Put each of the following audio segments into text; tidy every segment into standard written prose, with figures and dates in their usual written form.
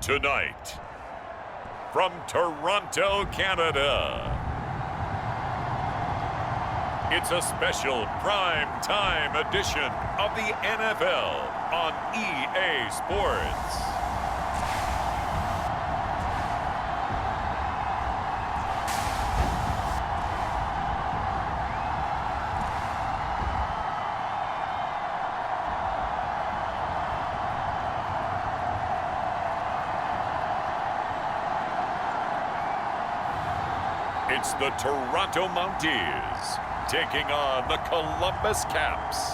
Tonight, from Toronto, Canada, it's a special prime time edition of the NFL on EA Sports. It's the Toronto Mounties taking on the Columbus Caps.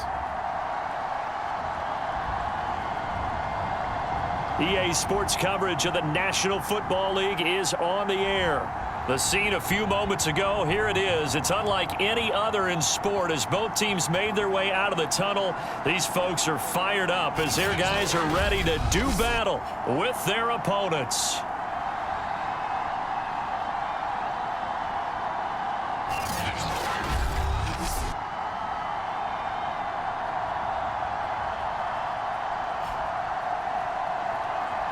EA Sports coverage of the National Football League is on the air. The scene a few moments ago, here it is. It's unlike any other in sport as both teams made their way out of the tunnel. These folks are fired up as their guys are ready to do battle with their opponents.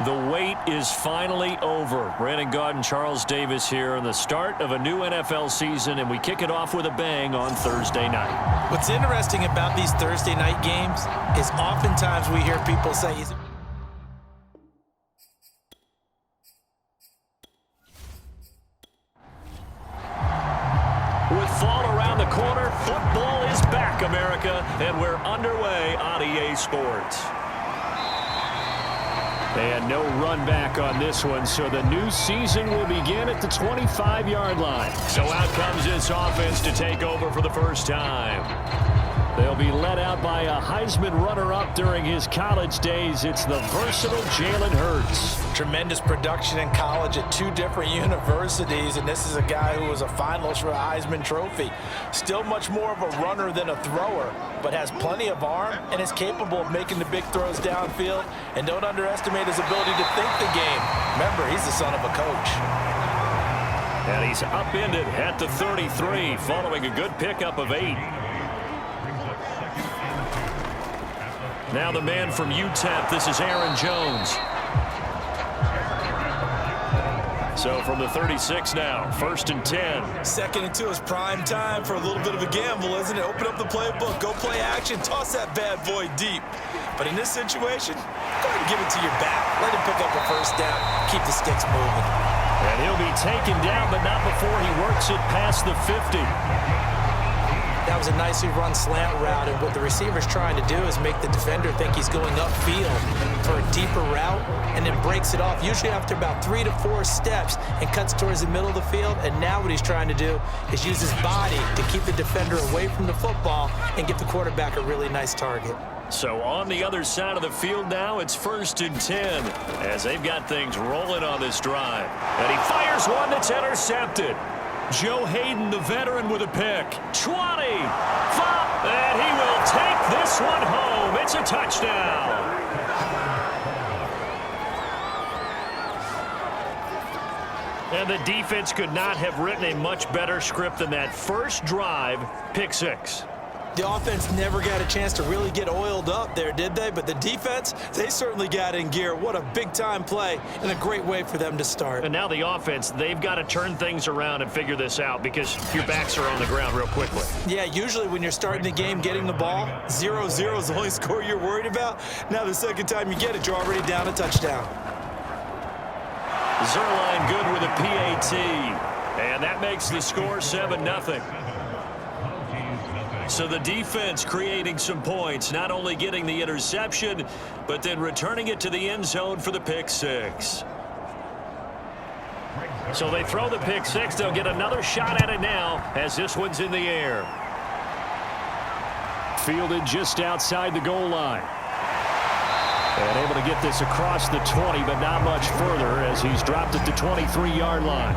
The wait is finally over. Brandon Gaudin and Charles Davis here on the start of a new NFL season, and we kick it off with a bang on Thursday night. What's interesting about these Thursday night games is oftentimes we hear people say, with fall around the corner, football is back, America, and we're underway on EA Sports. And no run back on this one, so the new season will begin at the 25-yard line. So out comes this offense to take over for the first time. They'll be led out by a Heisman runner-up during his college days. It's the versatile Jalen Hurts. Tremendous production in college at two different universities, and this is a guy who was a finalist for a Heisman Trophy. Still much more of a runner than a thrower, but has plenty of arm and is capable of making the big throws downfield. And don't underestimate his ability to think the game. Remember, he's the son of a coach. And he's upended at the 33, following a good pickup of 8. Now the man from UTEP, this is Aaron Jones. So from the 36 now, 1st and 10. 2nd and 2 is prime time for a little bit of a gamble, isn't it? Open up the playbook, go play action, toss that bad boy deep. But in this situation, go ahead and give it to your back. Let him pick up the first down, keep the sticks moving. And he'll be taken down, but not before he works it past the 50. That was a nicely run slant route, and what the receiver's trying to do is make the defender think he's going upfield for a deeper route, and then breaks it off, usually after about 3 to 4 steps, and cuts towards the middle of the field. And now what he's trying to do is use his body to keep the defender away from the football and give the quarterback a really nice target. So on the other side of the field now, it's 1st and 10, as they've got things rolling on this drive. And he fires one that's intercepted. Joe Hayden, the veteran, with a pick. 20, 5, and he will take this one home. It's a touchdown. And the defense could not have written a much better script than that first drive, pick 6. The offense never got a chance to really get oiled up there, did they? But the defense, they certainly got in gear. What a big-time play and a great way for them to start. And now the offense, they've got to turn things around and figure this out because your backs are on the ground real quickly. Yeah, usually when you're starting the game getting the ball, 0-0 is the only score you're worried about. Now the second time you get it, you're already down a touchdown. Zerline good with a PAT. And that makes the score 7-0. So the defense creating some points, not only getting the interception, but then returning it to the end zone for the pick 6. So they throw the pick 6. They'll get another shot at it now as this one's in the air. Fielded just outside the goal line. And able to get this across the 20, but not much further as he's dropped at the 23-yard line.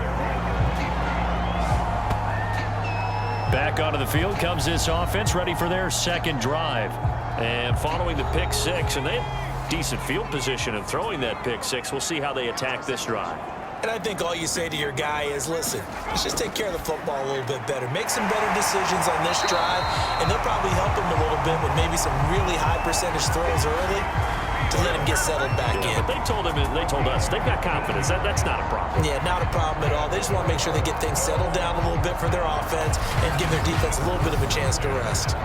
Back onto the field comes this offense, ready for their second drive. And following the pick 6, and they have decent field position of throwing that pick 6. We'll see how they attack this drive. And I think all you say to your guy is, listen, let's just take care of the football a little bit better. Make some better decisions on this drive, and they'll probably help him a little bit with maybe some really high percentage throws early. to let him get settled back in. But they told us they've got confidence. That's not a problem. Yeah, not a problem at all. They just want to make sure they get things settled down a little bit for their offense and give their defense a little bit of a chance to rest.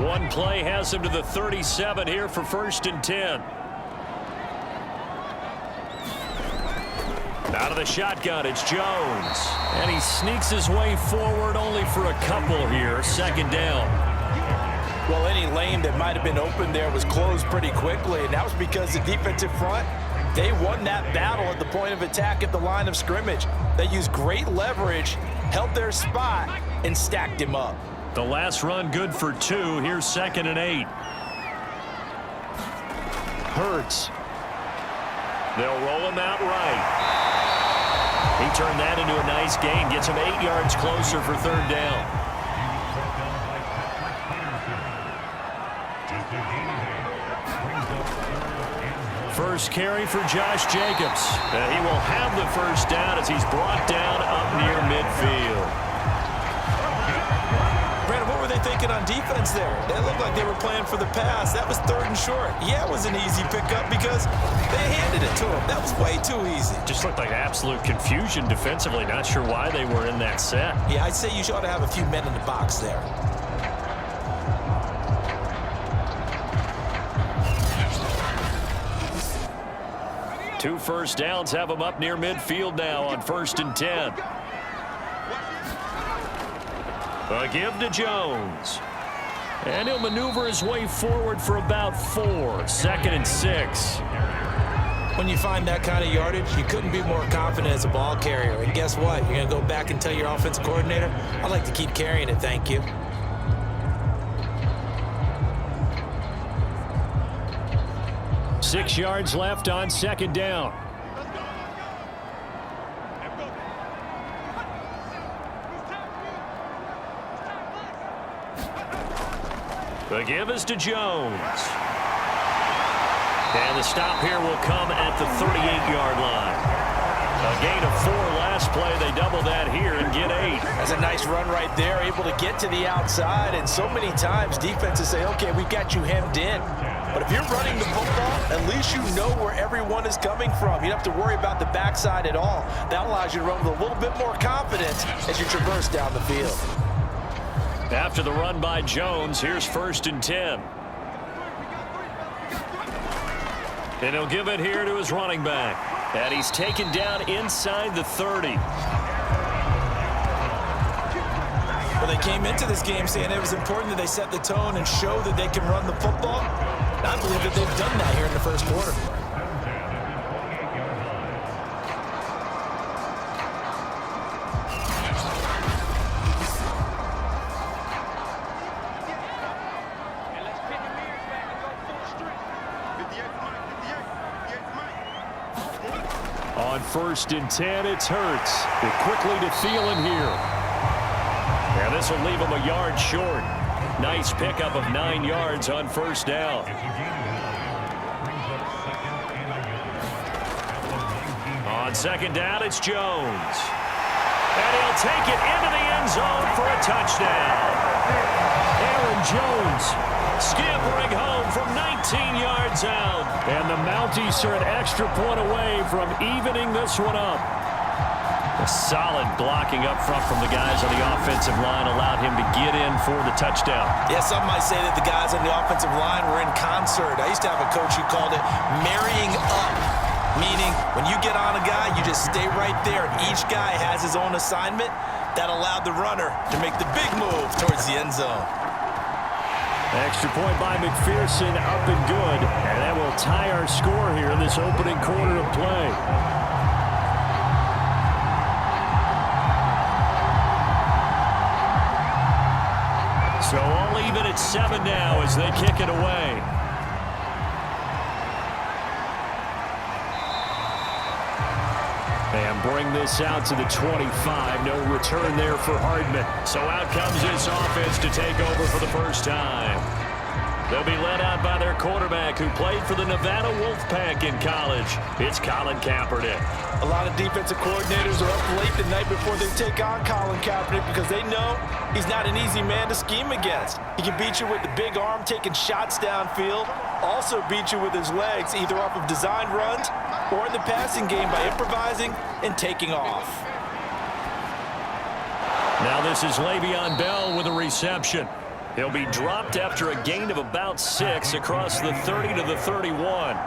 One play has him to the 37 here for 1st and 10. Out of the shotgun, it's Jones. And he sneaks his way forward only for a couple here. 2nd down. Well, any lane that might have been open there was closed pretty quickly, and that was because the defensive front, they won that battle at the point of attack at the line of scrimmage. They used great leverage, held their spot, and stacked him up. The last run good for 2. Here's 2nd and 8. Hurts. They'll roll him out right. He turned that into a nice gain. Gets him 8 yards closer for 3rd down. First carry for Josh Jacobs. He will have the 1st down as he's brought down up near midfield. What were they thinking on defense there? They looked like they were playing for the pass. That was 3rd and short. Yeah, it was an easy pickup because they handed it to him. That was way too easy. Just looked like absolute confusion defensively. Not sure why they were in that set. Yeah, I'd say you ought to have a few men in the box there. Two 1st downs have him up near midfield now on 1st and 10. A give to Jones. And he'll maneuver his way forward for about 4. 2nd and 6. When you find that kind of yardage, you couldn't be more confident as a ball carrier. And guess what? You're going to go back and tell your offensive coordinator, I'd like to keep carrying it, thank you. Six yards left on 2nd down. The give is to Jones. And the stop here will come at the 38-yard line. A gain of 4 last play. They double that here and get 8. That's a nice run right there, able to get to the outside. And so many times defenses say, okay, we've got you hemmed in. But if you're running the football, at least you know where everyone is coming from. You don't have to worry about the backside at all. That allows you to run with a little bit more confidence as you traverse down the field. After the run by Jones, here's 1st and 10. And he'll give it here to his running back. And he's taken down inside the 30. Well, they came into this game saying it was important that they set the tone and show that they can run the football. And I believe that they've done that here in the 1st quarter. On 1st and 10, it's Hurts. They're quickly to Thielen here. And this will leave him a yard short. Nice pickup of 9 yards on 1st down. On 2nd down, it's Jones. And he'll take it into the end zone for a touchdown. Aaron Jones scampering home from 19 yards out. And the Mounties are an extra point away from evening this one up. A solid blocking up front from the guys on the offensive line allowed him to get in for the touchdown. Yeah, some might say that the guys on the offensive line were in concert. I used to have a coach who called it marrying up, meaning when you get on a guy, you just stay right there. Each guy has his own assignment that allowed the runner to make the big move towards the end zone. Extra point by McPherson, up and good. And that will tie our score here in this opening quarter of play. So all even at 7 now as they kick it away. And bring this out to the 25. No return there for Hardman. So out comes this offense to take over for the first time. They'll be led out by their quarterback who played for the Nevada Wolfpack in college. It's Colin Kaepernick. A lot of defensive coordinators are up late the night before they take on Colin Kaepernick because they know he's not an easy man to scheme against. He can beat you with the big arm, taking shots downfield, also beat you with his legs, either off of designed runs or in the passing game by improvising and taking off. Now this is Le'Veon Bell with a reception. He'll be dropped after a gain of about 6 across the 30 to the 31.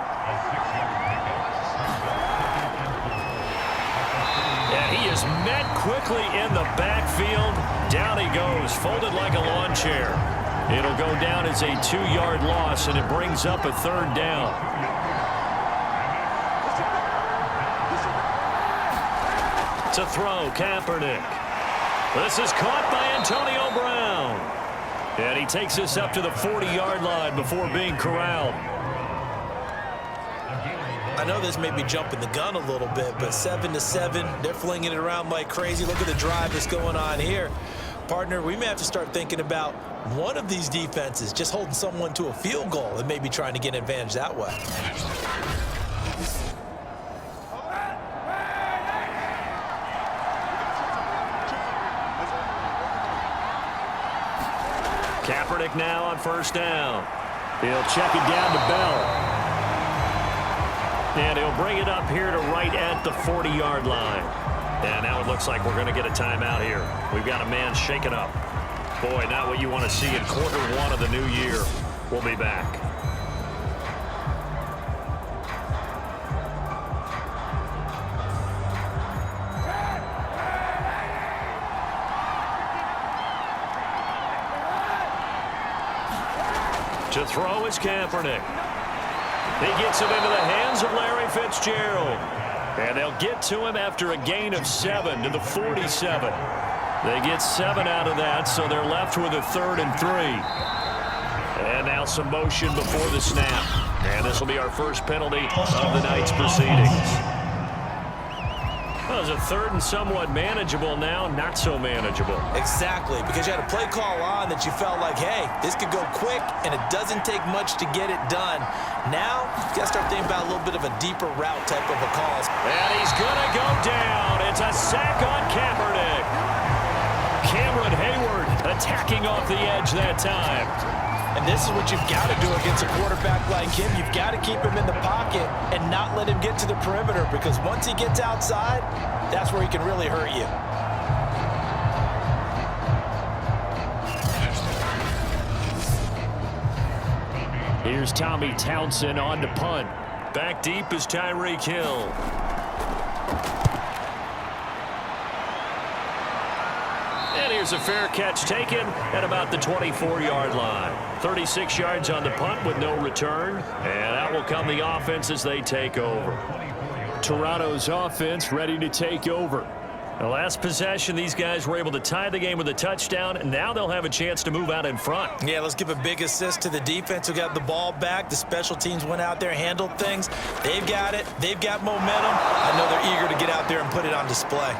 And he is met quickly in the backfield. Down he goes, folded like a lawn chair. It'll go down as a 2-yard loss, and it brings up a 3rd down. To throw, Kaepernick. This is caught by Antonio Brown. And he takes us up to the 40-yard line before being corralled. I know this may be jumping the gun a little bit, but 7-7, they're flinging it around like crazy. Look at the drive that's going on here. Partner, we may have to start thinking about one of these defenses just holding someone to a field goal and maybe trying to get an advantage that way. Kaepernick now on 1st down. He'll check it down to Bell. And he'll bring it up here to right at the 40-yard line. And now it looks like we're going to get a timeout here. We've got a man shaken up. Boy, not what you want to see in quarter 1 of the new year. We'll be back. To throw is Kaepernick. He gets it into the hands of Larry Fitzgerald. And they'll get to him after a gain of 7 to the 47. They get 7 out of that, so they're left with a 3rd and 3. And now some motion before the snap. And this will be our first penalty of the night's proceedings. Well, it was a 3rd and somewhat manageable, now not so manageable. Exactly, because you had a play call on that you felt like, hey, this could go quick, and it doesn't take much to get it done. Now, you got to start thinking about a little bit of a deeper route type of a call. And he's going to go down. It's a sack on Kaepernick. Cameron Hayward attacking off the edge that time. And this is what you've got to do against a quarterback like him. You've got to keep him in the pocket and not let him get to the perimeter, because once he gets outside, that's where he can really hurt you. Here's Tommy Townsend on to punt. Back deep is Tyreek Hill. And here's a fair catch taken at about the 24-yard line. 36 yards on the punt with no return. And out will come the offense as they take over. Toronto's offense ready to take over. The last possession, these guys were able to tie the game with a touchdown, and now they'll have a chance to move out in front. Yeah, let's give a big assist to the defense who got the ball back. The special teams went out there, handled things. They've got it. They've got momentum. I know they're eager to get out there and put it on display.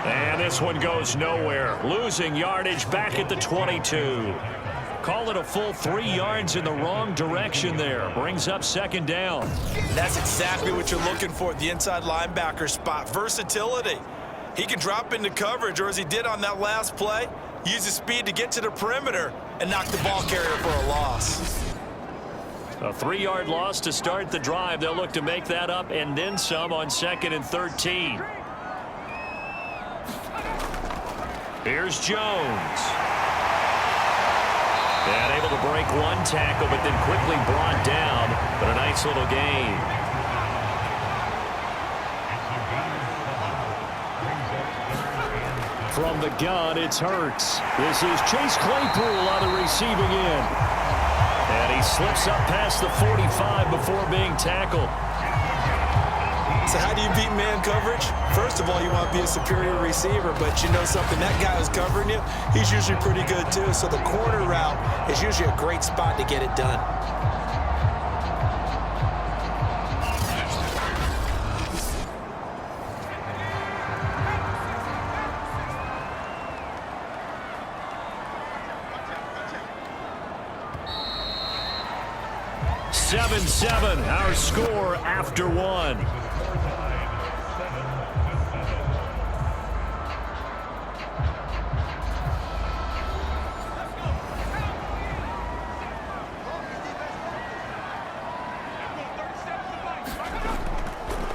And this one goes nowhere. Losing yardage back at the 22. Call it a full 3 yards in the wrong direction there. Brings up 2nd down. That's exactly what you're looking for at the inside linebacker spot. Versatility. He can drop into coverage, or as he did on that last play, use his speed to get to the perimeter and knock the ball carrier for a loss. A 3-yard loss to start the drive. They'll look to make that up and then some on 2nd and 13. Here's Jones. And able to break one tackle, but then quickly brought down. But a nice little gain. From the gun, it's Hurts. This is Chase Claypool on the receiving end. And he slips up past the 45 before being tackled. So how do you beat man coverage? First of all, you want to be a superior receiver, but you know something, that guy who's covering you, he's usually pretty good too. So the corner route is usually a great spot to get it done. 7-7, our score after one.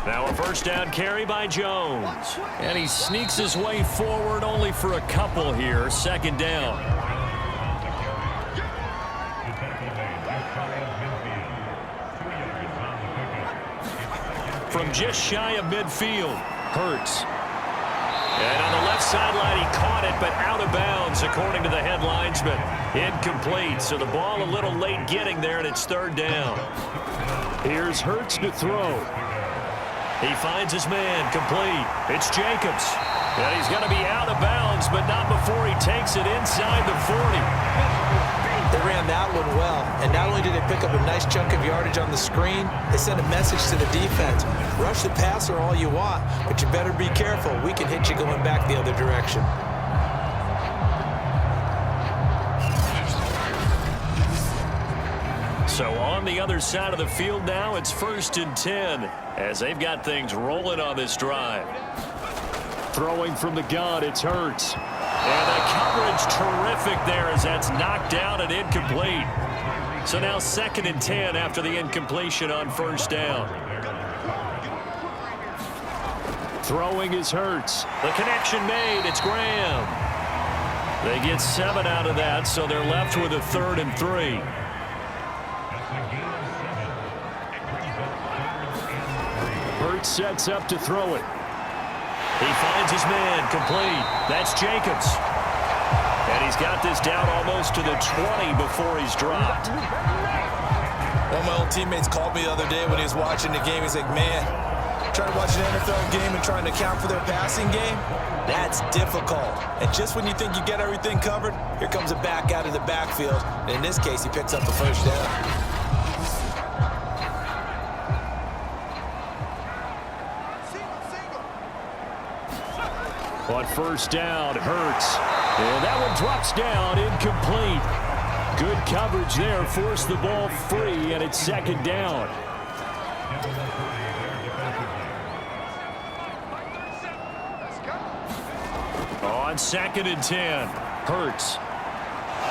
Now a first down carry by Jones. And he sneaks his way forward only for a couple here. Second down. From just shy of midfield, Hurts. And on the left sideline, he caught it, but out of bounds, according to the head linesman. Incomplete, so the ball a little late getting there, and it's third down. Here's Hurts to throw. He finds his man, complete. It's Jacobs. And he's going to be out of bounds, but not before he takes it inside the 40. They ran that one well, and not only did they pick up a nice chunk of yardage on the screen, they sent a message to the defense. Rush the passer all you want, but you better be careful. We can hit you going back the other direction. So on the other side of the field now, it's 1st and 10 as they've got things rolling on this drive. Throwing from the gun, it's Hurts. And the coverage terrific there as that's knocked down and incomplete. So now 2nd and 10 after the incompletion on first down. Throwing is Hurts. The connection made. It's Graham. They get 7 out of that, so they're left with a 3rd and 3. Hurts sets up to throw it. He finds his man, complete. That's Jacobs. And he's got this down almost to the 20 before he's dropped. One of my old teammates called me the other day when he was watching the game. He's like, man, trying to watch an NFL game and trying to account for their passing game, that's difficult. And just when you think you get everything covered, here comes a back out of the backfield. And in this case, he picks up the first down. On first down, Hurts. And that one drops down, incomplete. Good coverage there, forced the ball free, and it's 2nd down. On 2nd and 10, Hurts.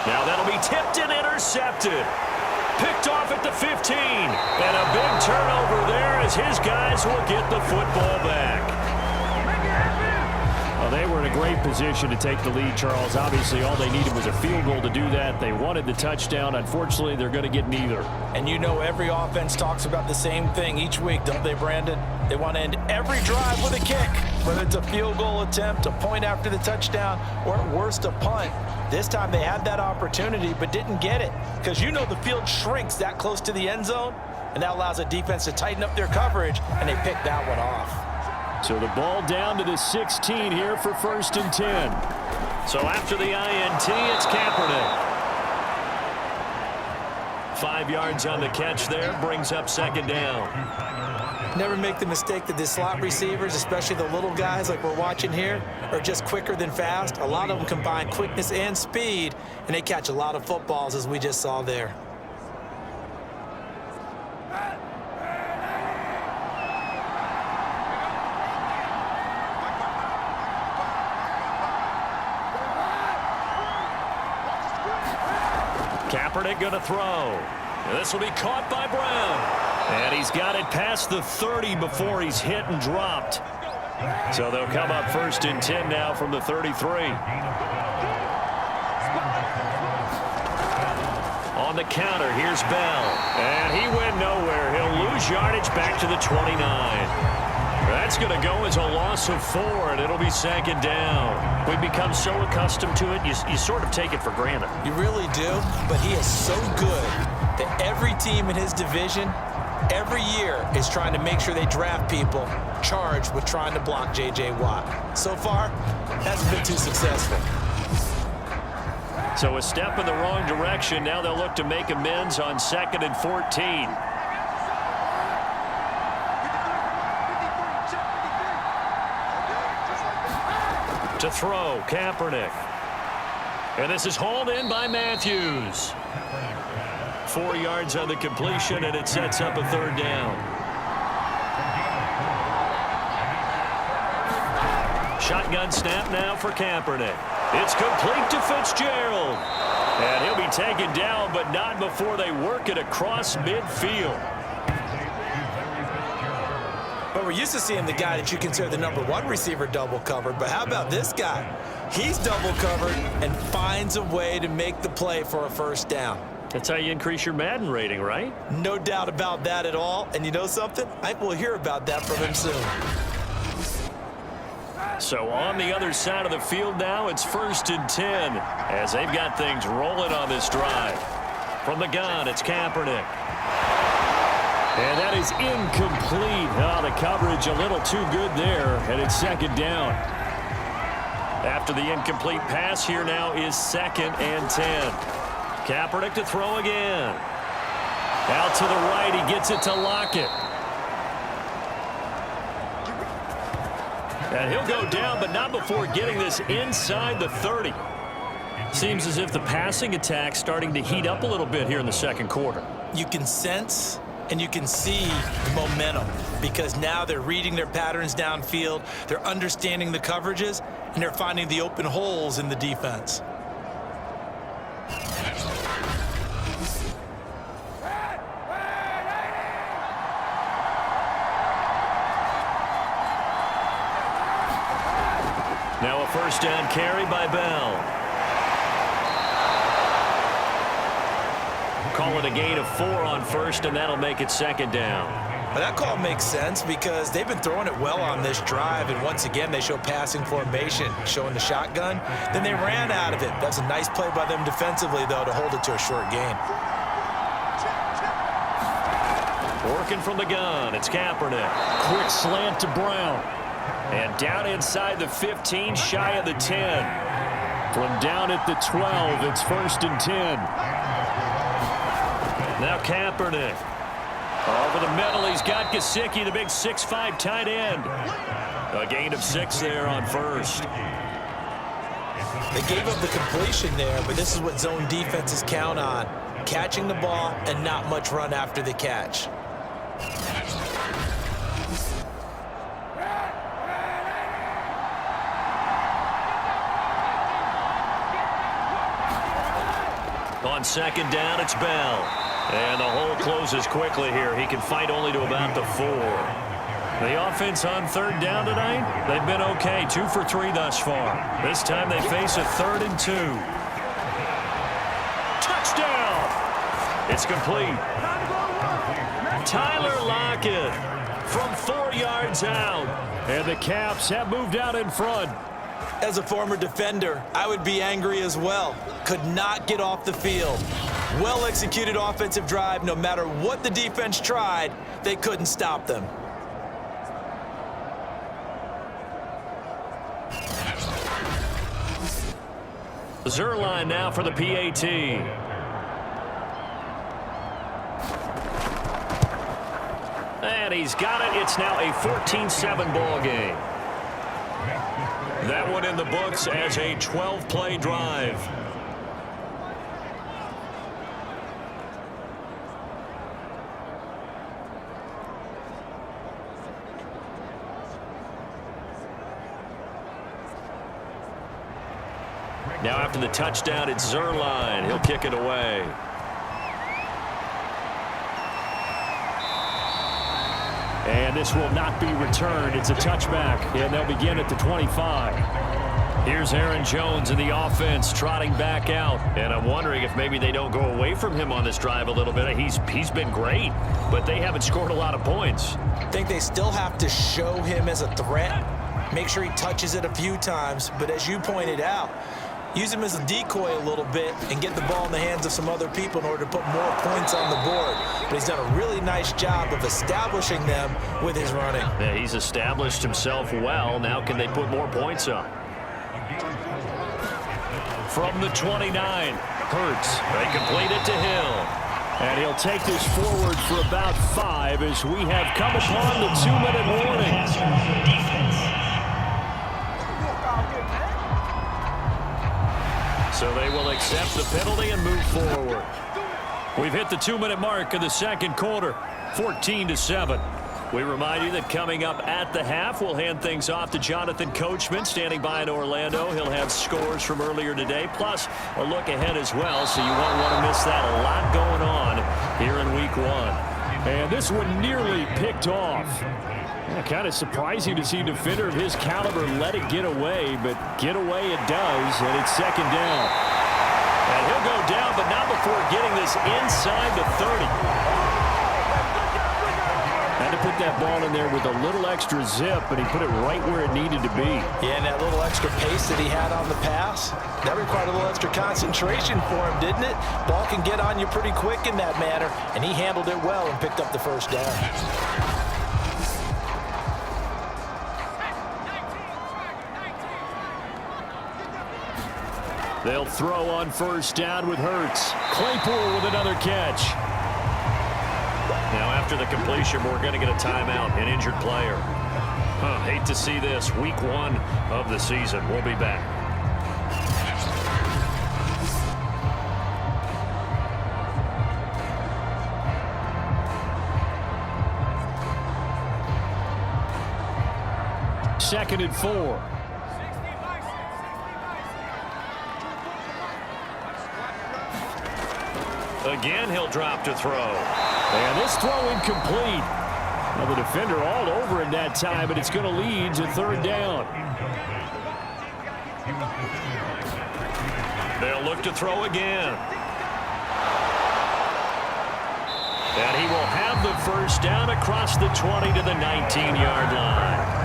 Now that'll be tipped and intercepted. Picked off at the 15. And a big turnover there as his guys will get the football back. Well, they were in a great position to take the lead, Charles. Obviously, all they needed was a field goal to do that. They wanted the touchdown. Unfortunately, they're going to get neither. And you know every offense talks about the same thing each week, don't they, Brandon? They want to end every drive with a kick, whether it's a field goal attempt, a point after the touchdown, or at worst, a punt. This time they had that opportunity but didn't get it because you know the field shrinks that close to the end zone, and that allows a defense to tighten up their coverage, and they picked that one off. So the ball down to the 16 here for 1st and 10. So after the INT, it's Kaepernick. 5 yards on the catch there, brings up 2nd down. Never make the mistake that the slot receivers, especially the little guys like we're watching here, are just quicker than fast. A lot of them combine quickness and speed, and they catch a lot of footballs, as we just saw there. Kaepernick going to throw. This will be caught by Brown. And he's got it past the 30 before he's hit and dropped. So they'll come up 1st and 10 now from the 33. On the counter, here's Bell. And he went nowhere. He'll lose yardage back to the 29. That's going to go as a loss of 4, and it'll be 2nd down. We've become so accustomed to it, you sort of take it for granted. You really do, but he is so good that every team in his division, every year, is trying to make sure they draft people charged with trying to block J.J. Watt. So far, hasn't been too successful. So a step in the wrong direction. Now they'll look to make amends on 2nd and 14. To throw, Kaepernick. And this is hauled in by Matthews. 4 yards on the completion, and it sets up a 3rd down. Shotgun snap now for Kaepernick. It's complete to Fitzgerald. And he'll be taken down, but not before they work it across midfield. But we're used to seeing the guy that you consider the #1 receiver double covered. But how about this guy? He's double covered and finds a way to make the play for a 1st down. That's how you increase your Madden rating, right? No doubt about that at all. And you know something? I think we'll hear about that from him soon. So on the other side of the field now, it's 1st and 10 as they've got things rolling on this drive. From the gun, it's Kaepernick. And that is incomplete. Oh, the coverage a little too good there, and it's 2nd down. After the incomplete pass, here now is 2nd and 10. Kaepernick to throw again. Out to the right, he gets it to Lockett. And he'll go down, but not before getting this inside the 30. Seems as if the passing attack's starting to heat up a little bit here in the 2nd quarter. You can sense and you can see the momentum because now they're reading their patterns downfield, they're understanding the coverages, and they're finding the open holes in the defense. Now a 1st down carry by Bell. Call it a gain of 4 on 1st, and that'll make it 2nd down. Well, that call makes sense because they've been throwing it well on this drive, and once again they show passing formation, showing the shotgun. Then they ran out of it. That's a nice play by them defensively, though, to hold it to a short gain. Working from the gun, it's Kaepernick. Quick slant to Brown. And down inside the 15, shy of the 10. From down at the 12, it's 1st and 10. Now Kaepernick. Over the middle, he's got Gesicki, the big 6'5" tight end. A gain of 6 there on 1st. They gave up the completion there, but this is what zone defenses count on. Catching the ball and not much run after the catch. On 2nd down, it's Bell. And the hole closes quickly here. He can fight only to about the 4. The offense on 3rd down tonight, they've been okay. 2 for 3 thus far. This time they face a 3rd and 2. Touchdown! It's complete. Tyler Lockett from 4 yards out. And the Caps have moved out in front. As a former defender, I would be angry as well. Could not get off the field. Well-executed offensive drive. No matter what the defense tried, they couldn't stop them. Zerline now for the PAT. And he's got it. It's now a 14-7 ball game. That one in the books as a 12-play drive. Now after the touchdown, it's Zerline. He'll kick it away. And this will not be returned. It's a touchback, and they'll begin at the 25. Here's Aaron Jones in the offense trotting back out. And I'm wondering if maybe they don't go away from him on this drive a little bit. He's been great, but they haven't scored a lot of points. I think they still have to show him as a threat. Make sure he touches it a few times. But as you pointed out, use him as a decoy a little bit and get the ball in the hands of some other people in order to put more points on the board. But he's done a really nice job of establishing them with his running. Yeah, he's established himself well. Now can they put more points up? From the 29, Hurts. They complete it to Hill. And he'll take this forward for about 5 as we have come upon the 2-minute warning. So they will accept the penalty and move forward. We've hit the 2-minute mark of the second quarter, 14-7. We remind you that coming up at the half, we'll hand things off to Jonathan Coachman standing by in Orlando. He'll have scores from earlier today, plus a look ahead as well, so you won't want to miss that. A lot going on here in Week 1. And this one nearly picked off. Yeah, kind of surprising to see a defender of his caliber let it get away, but get away it does, and it's second down. And he'll go down, but not before getting this inside the 30. Had to put that ball in there with a little extra zip, but he put it right where it needed to be. Yeah, and that little extra pace that he had on the pass, that required a little extra concentration for him, didn't it? Ball can get on you pretty quick in that manner, and he handled it well and picked up the first down. They'll throw on first down with Hurts. Claypool with another catch. Now after the completion, we're going to get a timeout, an injured player. Hate to see this. Week 1 of the season. We'll be back. Second and 4. Again, he'll drop to throw. And this throw incomplete. Now the defender all over it that time, but it's going to lead to third down. They'll look to throw again. And he will have the first down across the 20 to the 19-yard line.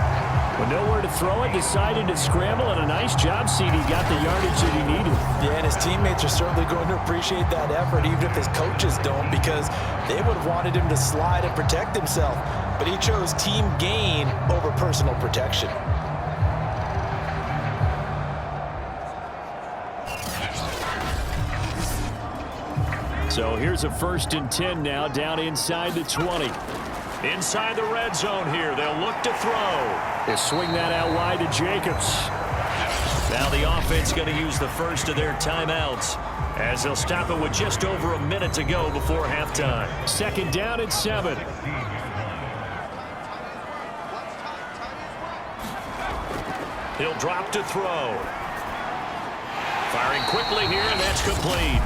With nowhere to throw it, decided to scramble, and a nice job, CD. Got the yardage that he needed. Yeah, and his teammates are certainly going to appreciate that effort, even if his coaches don't, because they would have wanted him to slide and protect himself. But he chose team gain over personal protection. So here's a 1st and 10 now, down inside the 20. Inside the red zone here, they'll look to throw. They swing that out wide to Jacobs. Now the offense going to use the first of their timeouts as they'll stop it with just over a minute to go before halftime. Second down and 7. He'll drop to throw. Firing quickly here, and that's complete.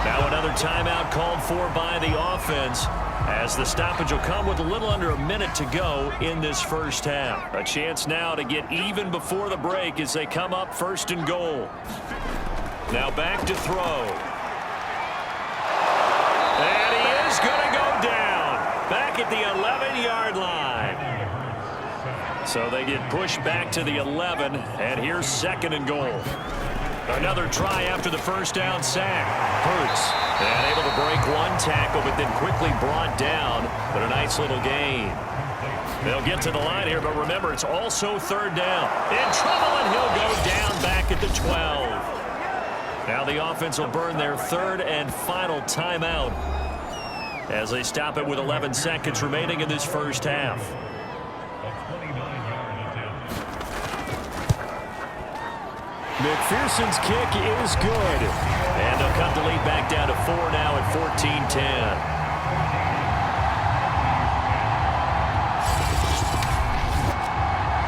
Now another timeout called for by the offense, as the stoppage will come with a little under a minute to go in this first half. A chance now to get even before the break as they come up 1st and goal. Now back to throw. And he is going to go down back at the 11-yard line. So they get pushed back to the 11, and here's 2nd and goal. Another try after the first down sack. Hurts, and able to break one tackle, but then quickly brought down, but a nice little gain. They'll get to the line here, but remember, it's also third down. In trouble, and he'll go down back at the 12. Now the offense will burn their 3rd and final timeout as they stop it with 11 seconds remaining in this first half. McPherson's kick is good. And they'll cut the lead back down to 4 now at 14-10.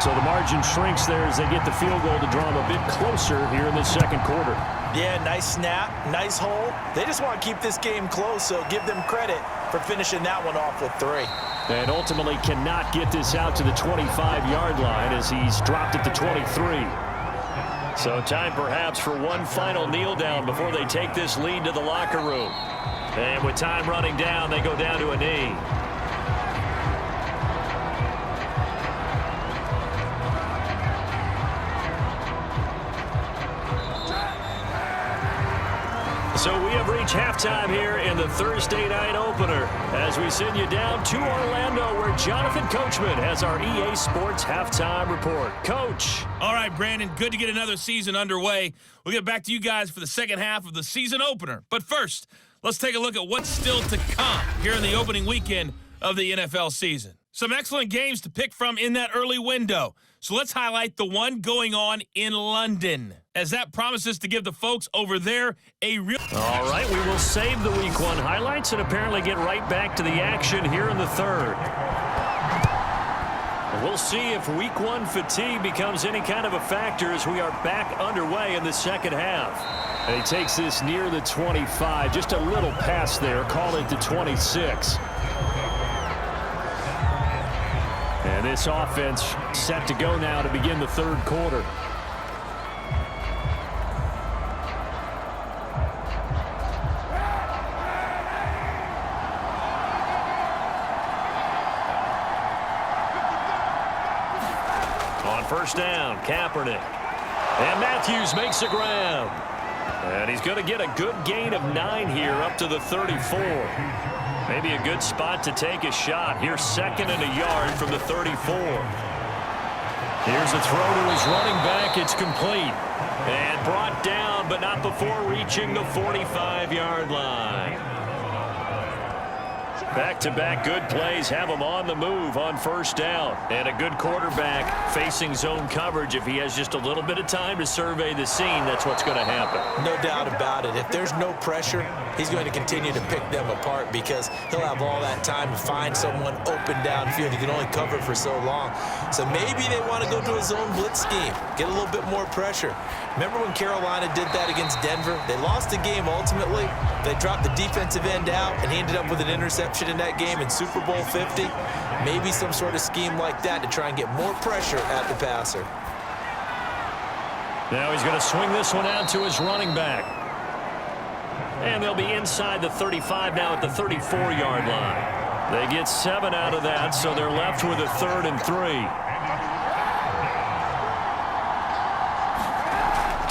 So the margin shrinks there as they get the field goal to draw them a bit closer here in the second quarter. Yeah, nice snap, nice hole. They just want to keep this game close, so give them credit for finishing that one off with 3. And ultimately cannot get this out to the 25-yard line as he's dropped at the 23. So time perhaps for one final kneel down before they take this lead to the locker room. And with time running down, they go down to a knee. So we have reached halftime here in the Thursday night opener as we send you down to Orlando where Jonathan Coachman has our EA Sports halftime report. Coach. All right, Brandon, good to get another season underway. We'll get back to you guys for the second half of the season opener. But first, let's take a look at what's still to come here in the opening weekend of the NFL season. Some excellent games to pick from in that early window. So let's highlight the one going on in London, as that promises to give the folks over there a real... All right, we will save the Week 1 highlights and apparently get right back to the action here in the third. We'll see if Week 1 fatigue becomes any kind of a factor as we are back underway in the second half. And he takes this near the 25. Just a little pass there. Call it the 26. And this offense set to go now to begin the third quarter. On first down, Kaepernick. And Matthews makes the ground. And he's going to get a good gain of 9 here up to the 34. Maybe a good spot to take a shot. Here's 2nd and a yard from the 34. Here's a throw to his running back. It's complete. And brought down, but not before reaching the 45-yard line. Back-to-back good plays have him on the move on first down. And a good quarterback facing zone coverage. If he has just a little bit of time to survey the scene, that's what's going to happen. No doubt about it. If there's no pressure, he's going to continue to pick them apart because he'll have all that time to find someone open downfield. He can only cover for so long. So maybe they want to go to a zone blitz scheme, get a little bit more pressure. Remember when Carolina did that against Denver? They lost the game ultimately. They dropped the defensive end out, and he ended up with an interception in that game in Super Bowl 50. Maybe some sort of scheme like that to try and get more pressure at the passer. Now he's going to swing this one out to his running back. And they'll be inside the 35 now at the 34-yard line. They get 7 out of that, so they're left with a 3rd and 3.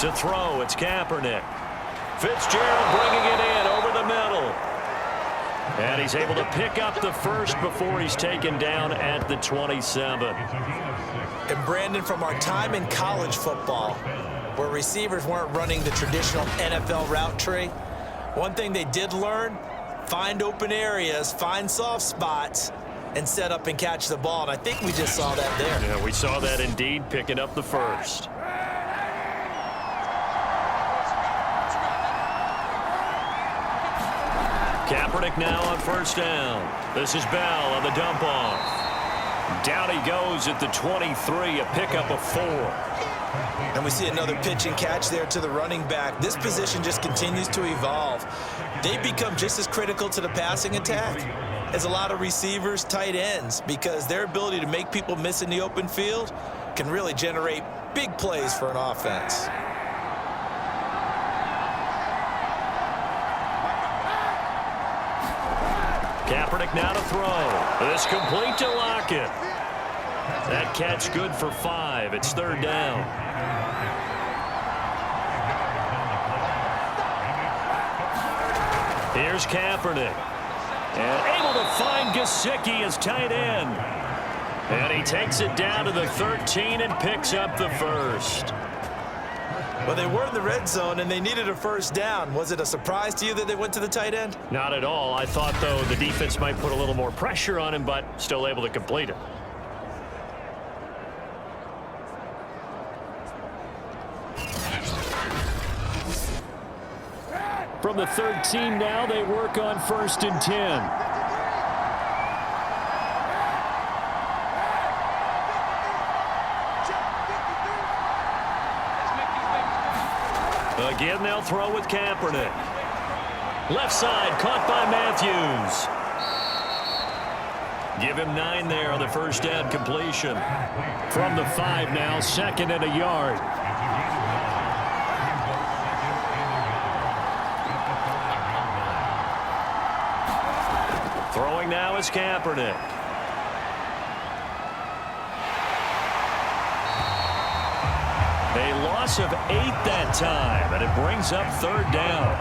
To throw, it's Kaepernick. Fitzgerald bringing it in over the middle. And he's able to pick up the first before he's taken down at the 27. And Brandon, from our time in college football, where receivers weren't running the traditional NFL route tree, one thing they did learn, find open areas, find soft spots, and set up and catch the ball. And I think we just saw that there. Yeah, we saw that indeed, picking up the first. Kaepernick now on first down. This is Bell on the dump off. Down he goes at the 23, a pickup of 4. And we see another pitch and catch there to the running back. This position just continues to evolve. They become just as critical to the passing attack as a lot of receivers, tight ends, because their ability to make people miss in the open field can really generate big plays for an offense. Kaepernick now to throw. This complete to Lockett. That catch good for 5. It's 3rd down. Here's Kaepernick. And able to find Gesicki as tight end. And he takes it down to the 13 and picks up the first. Well, they were in the red zone, and they needed a first down. Was it a surprise to you that they went to the tight end? Not at all. I thought, though, the defense might put a little more pressure on him, but still able to complete it. From the 13 now, they work on 1st and 10. Again, they'll throw with Kaepernick. Left side, caught by Matthews. Give him 9 there on the first down completion. From the 5 now, 2nd and a yard. Throwing now is Kaepernick. A loss of 8 that time, and it brings up 3rd down.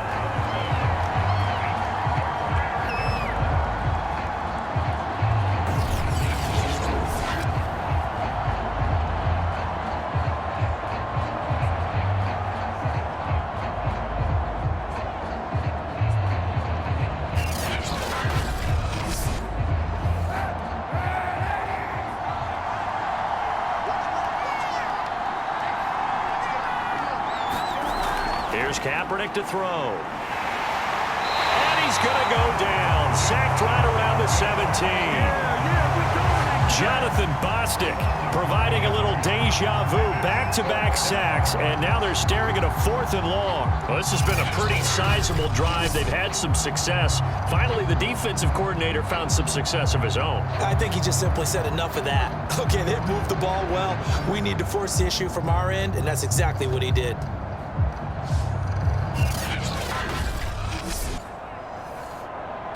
Here's Kaepernick to throw. And he's going to go down. Sacked right around the 17. Jonathan Bostic providing a little deja vu. Back-to-back sacks, and now they're staring at a 4th and long. Well, this has been a pretty sizable drive. They've had some success. Finally, the defensive coordinator found some success of his own. I think he just simply said enough of that. Okay, they've moved the ball well. We need to force the issue from our end, and that's exactly what he did.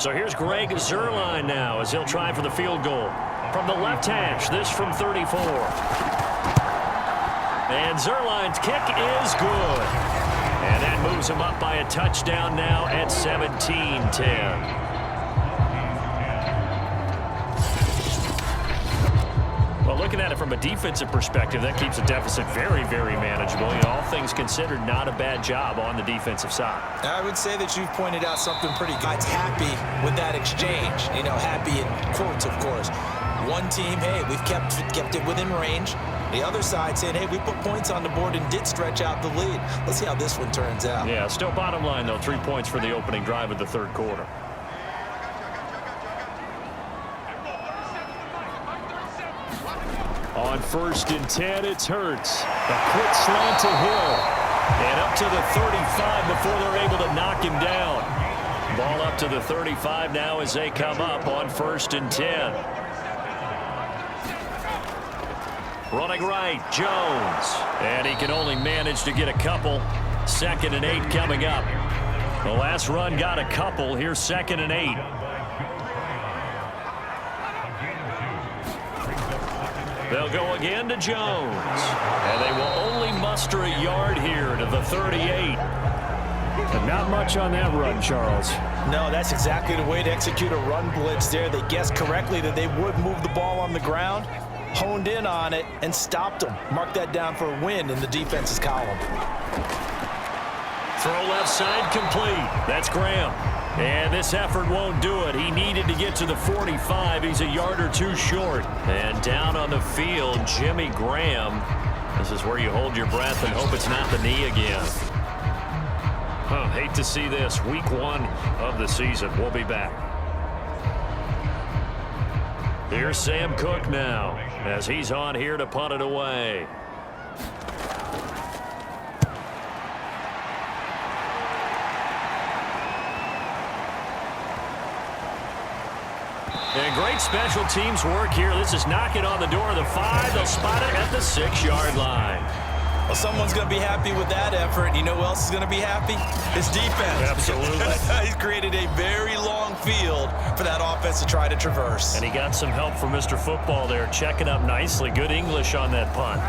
So here's Greg Zuerlein now as he'll try for the field goal. From the left hash, this from 34. And Zuerlein's kick is good. And that moves him up by a touchdown now at 17-10. Well, looking at it from a defensive perspective, that keeps the deficit very, very manageable. You know, all things considered, not a bad job on the defensive side. I would say that you've pointed out something pretty good. It's happy with that exchange. You know, happy in quotes, of course. One team, hey, we've kept it within range. The other side saying, hey, we put points on the board and did stretch out the lead. Let's see how this one turns out. Yeah, still bottom line, though, 3 points for the opening drive of the third quarter. On 1st and 10, it's Hurts. A quick slant to Hill. And up to the 35 before they're able to knock him down. Ball up to the 35 now as they come up on 1st and 10. Running right, Jones. And he can only manage to get a couple. 2nd and 8 coming up. The last run got a couple. Here's 2nd and 8. They'll go again to Jones. And they will only muster a yard here to the 38. And not much on that run, Charles. No, that's exactly the way to execute a run blitz there. They guessed correctly that they would move the ball on the ground, honed in on it, and stopped them. Mark that down for a win in the defense's column. Throw left side complete. That's Graham. And this effort won't do it. He needed to get to the 45. He's a yard or two short. And down on the field, Jimmy Graham. This is where you hold your breath and hope it's not the knee again. Hate to see this. Week 1 of the season. We'll be back. Here's Sam Cook now as he's on here to punt it away. And great special teams work here. This is knocking on the door of the 5. They'll spot it at the 6-yard line. Well, someone's going to be happy with that effort. And you know who else is going to be happy? His defense. Absolutely. He's created a very long field for that offense to try to traverse. And he got some help from Mr. Football there, checking up nicely. Good English on that punt.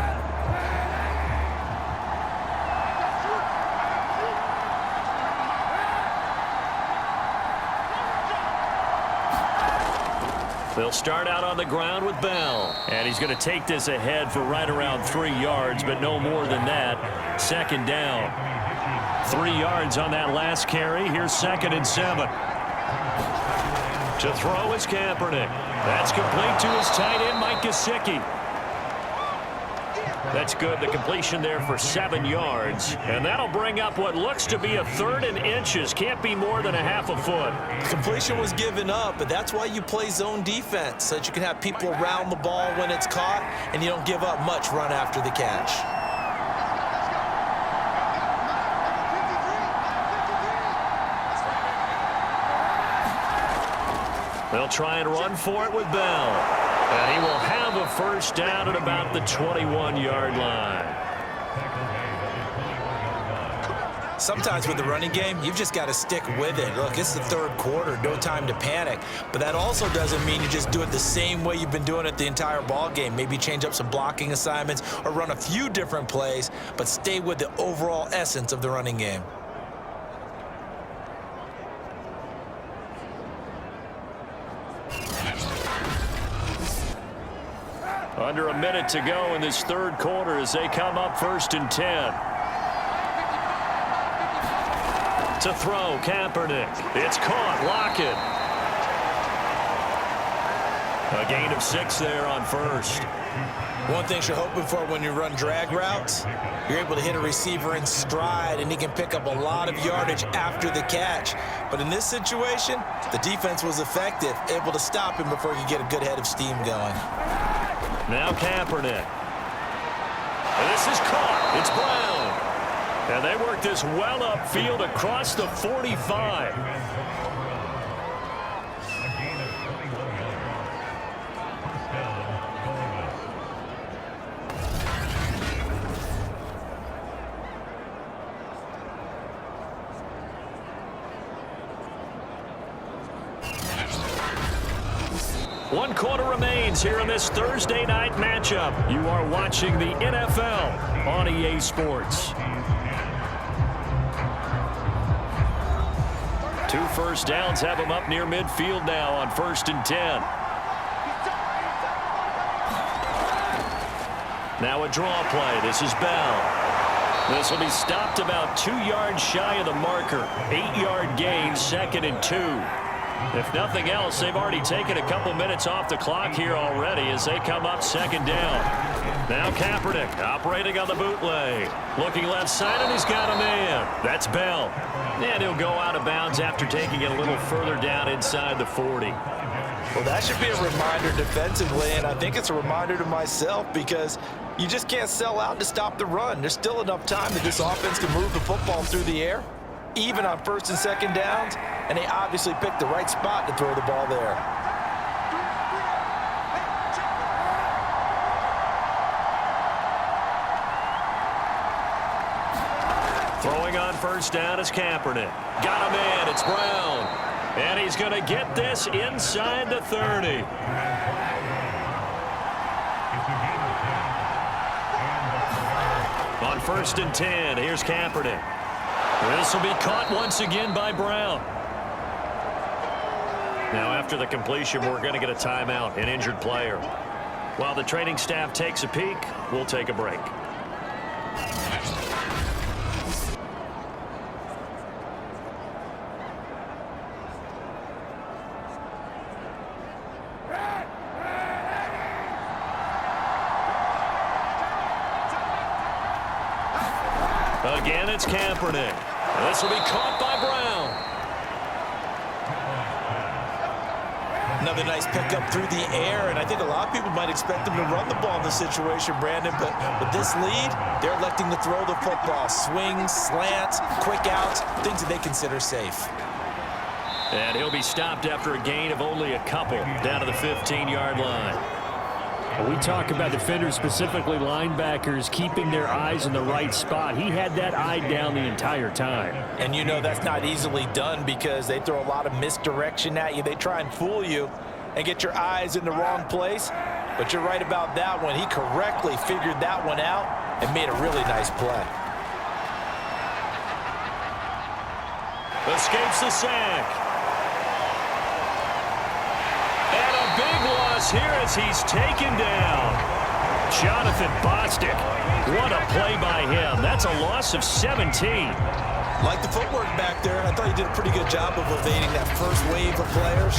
They'll start out on the ground with Bell. And he's going to take this ahead for right around 3 yards, but no more than that. 2nd down. 3 yards on that last carry. Here's 2nd and 7. To throw is Kaepernick. That's complete to his tight end, Mike Gesicki. That's good. The completion there for 7 yards. And that'll bring up what looks to be a 3rd and inches. Can't be more than a half a foot. Completion was given up, but that's why you play zone defense, so that you can have people around the ball when it's caught, and you don't give up much run after the catch. They'll try and run for it with Bell. And he will have a 1st down at about the 21-yard line. Sometimes with the running game, you've just got to stick with it. Look, it's the 3rd quarter, no time to panic. But that also doesn't mean you just do it the same way you've been doing it the entire ball game. Maybe change up some blocking assignments or run a few different plays, but stay with the overall essence of the running game. Under a minute to go in this 3rd quarter as they come up 1st and 10. To throw, Kaepernick. It's caught. Lockett. A gain of 6 there on first. One thing you're hoping for when you run drag routes, you're able to hit a receiver in stride, and he can pick up a lot of yardage after the catch. But in this situation, the defense was effective, able to stop him before he could get a good head of steam going. Now Kaepernick. And this is caught. It's Brown. And they work this well upfield across the 45. One quarter remains here in this Thursday night matchup. You are watching the NFL on EA Sports. 2 first downs have them up near midfield now on 1st and 10. Now a draw play. This is Bell. This will be stopped about 2 yards shy of the marker. 8-yard gain, 2nd and 2. If nothing else, they've already taken a couple minutes off the clock here already as they come up 2nd down. Now Kaepernick operating on the bootleg. Looking left side, and he's got a man. That's Bell. And he'll go out of bounds after taking it a little further down inside the 40. Well, that should be a reminder defensively, and I think it's a reminder to myself because you just can't sell out to stop the run. There's still enough time that this offense can move the football through the air, even on 1st and 2nd downs, and they obviously picked the right spot to throw the ball there. Throwing on 1st down is Kaepernick. Got a man. It's Brown. And he's going to get this inside the 30. On 1st and 10, here's Kaepernick. This will be caught once again by Brown. Now after the completion, we're going to get a timeout, an injured player. While the training staff takes a peek, we'll take a break. Again, it's Kaepernick. This will be caught by Brown. Another nice pickup through the air, and I think a lot of people might expect them to run the ball in this situation, Brandon, but with this lead, they're electing to throw the football. Swings, slants, quick outs, things that they consider safe. And he'll be stopped after a gain of only a couple down to the 15-yard line. We talk about defenders, specifically linebackers, keeping their eyes in the right spot. He had that eye down the entire time. And you know that's not easily done because they throw a lot of misdirection at you. They try and fool you and get your eyes in the wrong place. But you're right about that one. He correctly figured that one out and made a really nice play. Escapes the sack. Big loss here as he's taken down. Jonathan Bostic. What a play by him. That's a loss of 17. Like the footwork back there, I thought he did a pretty good job of evading that first wave of players.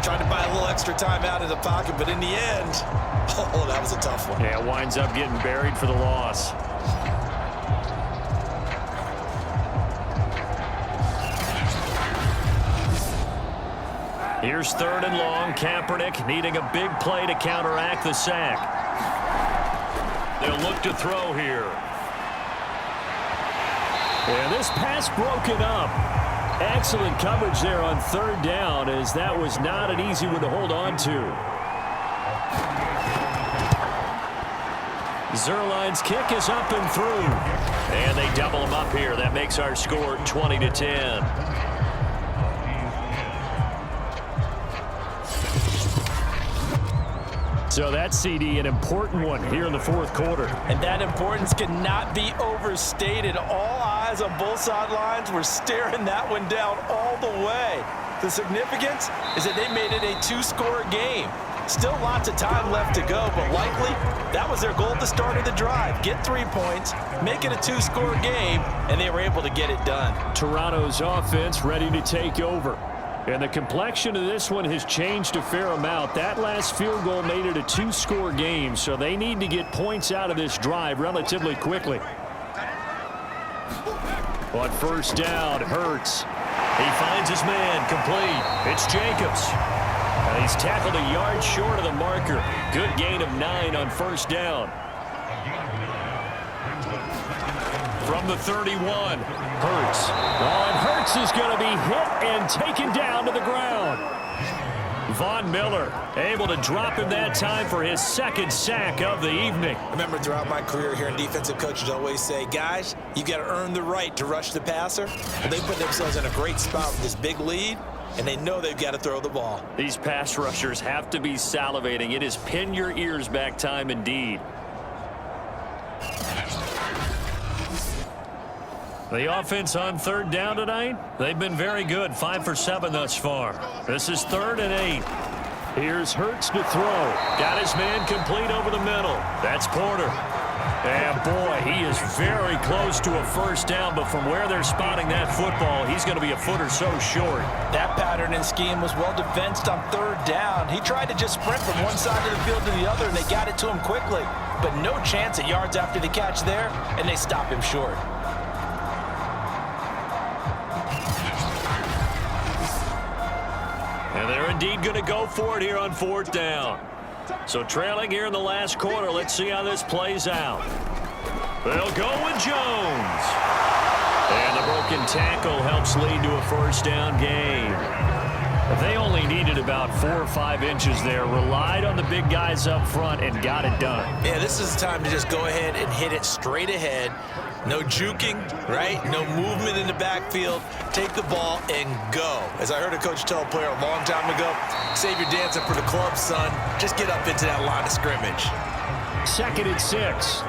Trying to buy a little extra time out of the pocket, but in the end, oh, that was a tough one. Yeah, winds up getting buried for the loss. Here's 3rd and long. Kaepernick needing a big play to counteract the sack. They'll look to throw here. And this pass broken up. Excellent coverage there on 3rd down, as that was not an easy one to hold on to. Zerline's kick is up and through. And they double him up here. That makes our score 20-10. So that CD, an important one here in the 4th quarter. And that importance cannot be overstated. All eyes on both sidelines were staring that one down all the way. The significance is that they made it a 2-score game. Still lots of time left to go, but likely that was their goal at the start of the drive. Get 3 points, make it a 2-score game, and they were able to get it done. Toronto's offense ready to take over. And the complexion of this one has changed a fair amount. That last field goal made it a two-score game, so they need to get points out of this drive relatively quickly. On first down, Hurts. He finds his man, complete. It's Jacobs. And he's tackled a yard short of the marker. Good gain of 9 on first down. From the 31, Hurts. Oh, and Hurts is going to be hit and taken down to the ground. Von Miller able to drop him that time for his second sack of the evening. I remember throughout my career hearing defensive coaches always say, guys, you got to earn the right to rush the passer. Well, they put themselves in a great spot with this big lead, and they know they've got to throw the ball. These pass rushers have to be salivating. It is pin your ears back time indeed. The offense on third down tonight, they've been very good. 5 for 7 thus far. This is 3rd and 8. Here's Hurts to throw. Got his man complete over the middle. That's Porter. And boy, he is very close to a first down, but from where they're spotting that football, he's going to be a foot or so short. That pattern and scheme was well defensed on third down. He tried to just sprint from one side of the field to the other, and they got it to him quickly. But no chance at yards after the catch there, and they stop him short. And they're indeed going to go for it here on 4th down. So trailing here in the last quarter, let's see how this plays out. They'll go with Jones. And the broken tackle helps lead to a first down gain. They only needed about 4 or 5 inches there, relied on the big guys up front, and got it done. Yeah, this is the time to just go ahead and hit it straight ahead. No juking, right? No movement in the backfield. Take the ball and go. As I heard a coach tell a player a long time ago, save your dancing for the club, son. Just get up into that line of scrimmage. 2nd and 6.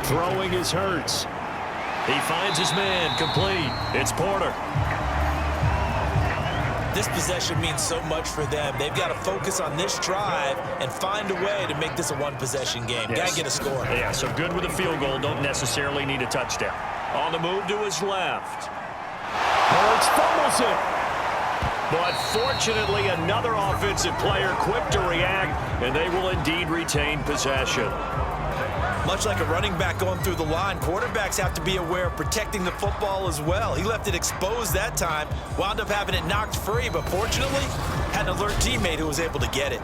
Throwing is Hurts. He finds his man, complete. It's Porter. This possession means so much for them. They've got to focus on this drive and find a way to make this a one-possession game. Yes. Got to get a score. Yeah, so good with a field goal. Don't necessarily need a touchdown. On the move to his left. Hurts fumbles it. But fortunately, another offensive player quick to react, and they will indeed retain possession. Much like a running back going through the line, quarterbacks have to be aware of protecting the football as well. He left it exposed that time, wound up having it knocked free, but fortunately, had an alert teammate who was able to get it.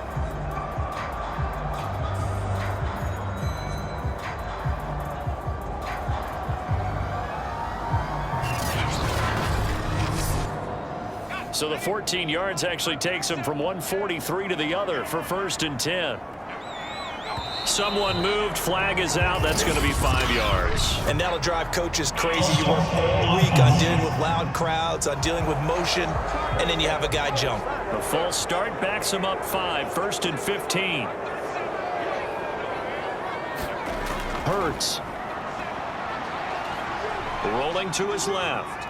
So the 14 yards actually takes him from 143 to the other for 1st and 10. Someone moved, flag is out. That's going to be 5 yards. And that'll drive coaches crazy. You work all week on dealing with loud crowds, on dealing with motion, and then you have a guy jump. A false start backs him up 5, 1st and 15. Hurts. Rolling to his left.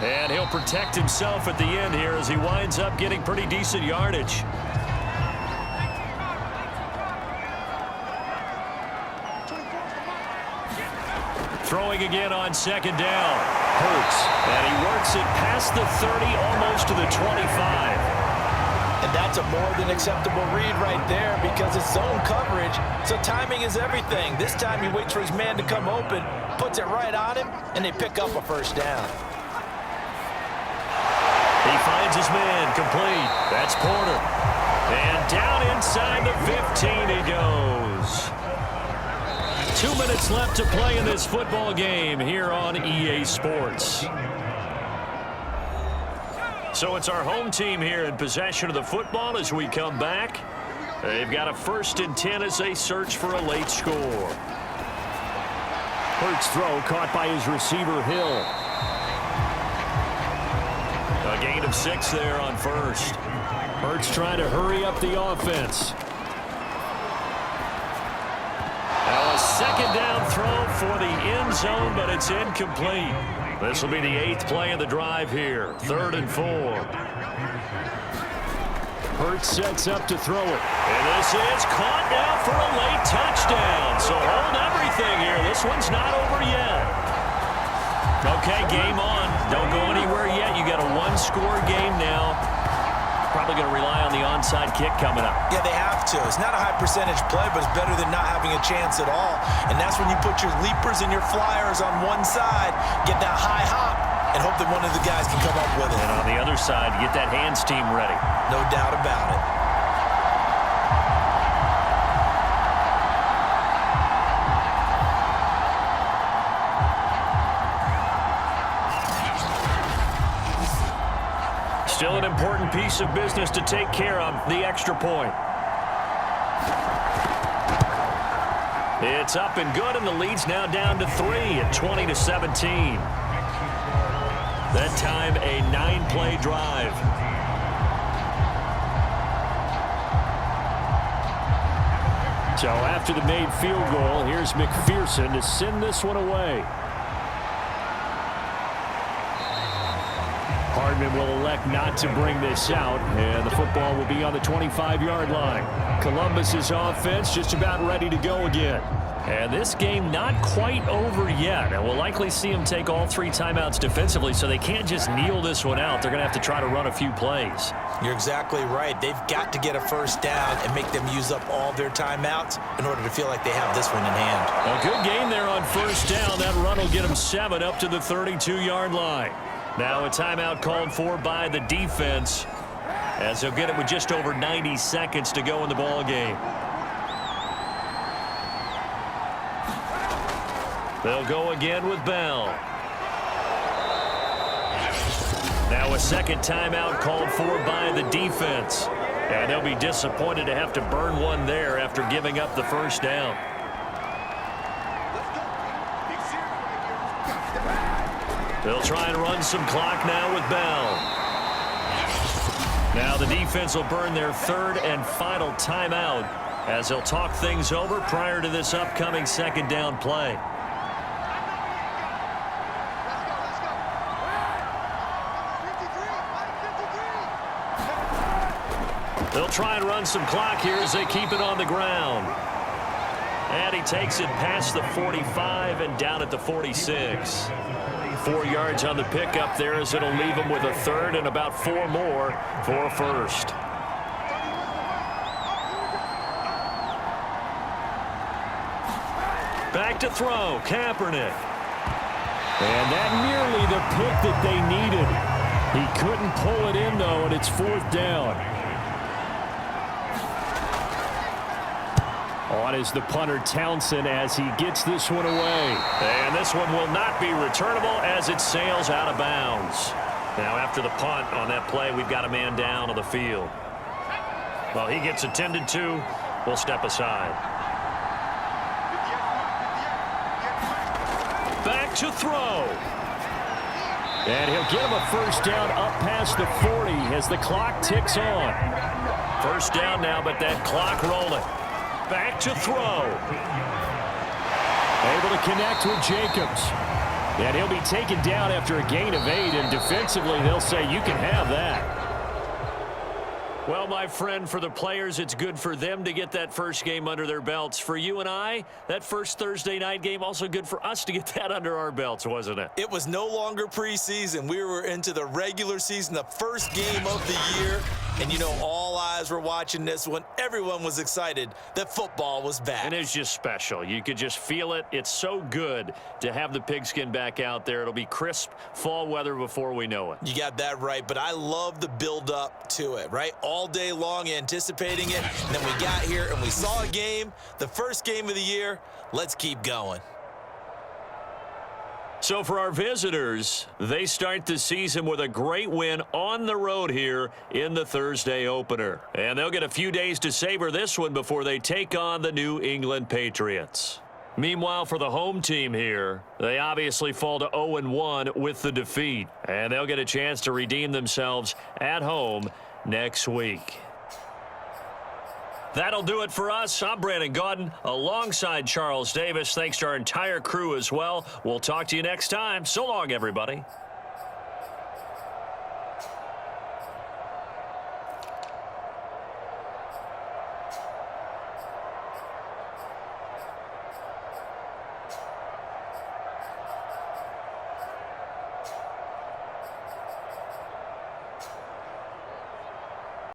And he'll protect himself at the end here as he winds up getting pretty decent yardage. Throwing again on 2nd down. Hurts. And he works it past the 30, almost to the 25. And that's a more than acceptable read right there because it's zone coverage, so timing is everything. This time he waits for his man to come open, puts it right on him, and they pick up a first down. He finds his man, complete. That's Porter. And down inside the 15 he goes. 2 minutes left to play in this football game here on EA Sports. So it's our home team here in possession of the football as we come back. They've got a 1st and 10 as they search for a late score. Hurts throw caught by his receiver, Hill. A gain of 6 there on 1st. Hurts trying to hurry up the offense. Now a 2nd down throw for the end zone, but it's incomplete. This will be the 8th play of the drive here. 3rd and 4. Hurts sets up to throw it. And this is caught now for a late touchdown. So hold everything here. This one's not over yet. Okay, game on. Don't go anywhere yet. You got a one-score game now. Probably going to rely on the onside kick coming up. Yeah, they have to. It's not a high percentage play, but it's better than not having a chance at all. And that's when you put your leapers and your flyers on one side, get that high hop, and hope that one of the guys can come up with it. And on the other side, get that hands team ready. No doubt about it. Still an important piece of business to take care of, the extra point. It's up and good, and the lead's now down to 3 at 20-17. That time, a 9-play drive. So after the made field goal, here's McPherson to send this one away. Hardman will elect not to bring this out, and the football will be on the 25-yard line. Columbus's offense just about ready to go again. And this game not quite over yet. And we'll likely see them take all 3 timeouts defensively, so they can't just kneel this one out. They're going to have to try to run a few plays. You're exactly right. They've got to get a first down and make them use up all their timeouts in order to feel like they have this one in hand. A good game there on first down. That run will get them 7 up to the 32-yard line. Now a timeout called for by the defense, as they'll get it with just over 90 seconds to go in the ball game. They'll go again with Bell. Now a second timeout called for by the defense. And they'll be disappointed to have to burn one there after giving up the first down. They'll try and run some clock now with Bell. Now the defense will burn their 3rd and final timeout as they'll talk things over prior to this upcoming second down play. They'll try and run some clock here as they keep it on the ground. And he takes it past the 45 and down at the 46. 4 yards on the pickup there as it'll leave him with a 3rd and about 4 more for a first. Back to throw, Kaepernick. And that nearly the pick that they needed. He couldn't pull it in, though, and it's 4th down. On is the punter, Townsend, as he gets this one away. And this one will not be returnable as it sails out of bounds. Now after the punt on that play, we've got a man down on the field. Well, he gets attended to. We'll step aside. Back to throw. And he'll get him a first down up past the 40 as the clock ticks on. First down now, but that clock rolling. Back to throw. Able to connect with Jacobs. And he'll be taken down after a gain of 8, and defensively they'll say you can have that. Well, my friend, for the players, it's good for them to get that first game under their belts. For you and I, that first Thursday night game, also good for us to get that under our belts, wasn't it? It was no longer preseason. We were into the regular season, the first game of the year. And, you know, all eyes were watching this one. Everyone was excited that football was back. And it's just special. You could just feel it. It's so good to have the pigskin back out there. It'll be crisp fall weather before we know it. You got that right, but I love the build-up to it, right? All day long anticipating it, and then we got here and we saw a game, the first game of the year. Let's keep going. So for our visitors, they start the season with a great win on the road here in the Thursday opener. And they'll get a few days to savor this one before they take on the New England Patriots. Meanwhile, for the home team here, they obviously fall to 0-1 with the defeat. And they'll get a chance to redeem themselves at home next week. That'll do it for us. I'm Brandon Gaudin alongside Charles Davis. Thanks to our entire crew as well. We'll talk to you next time. So long, everybody.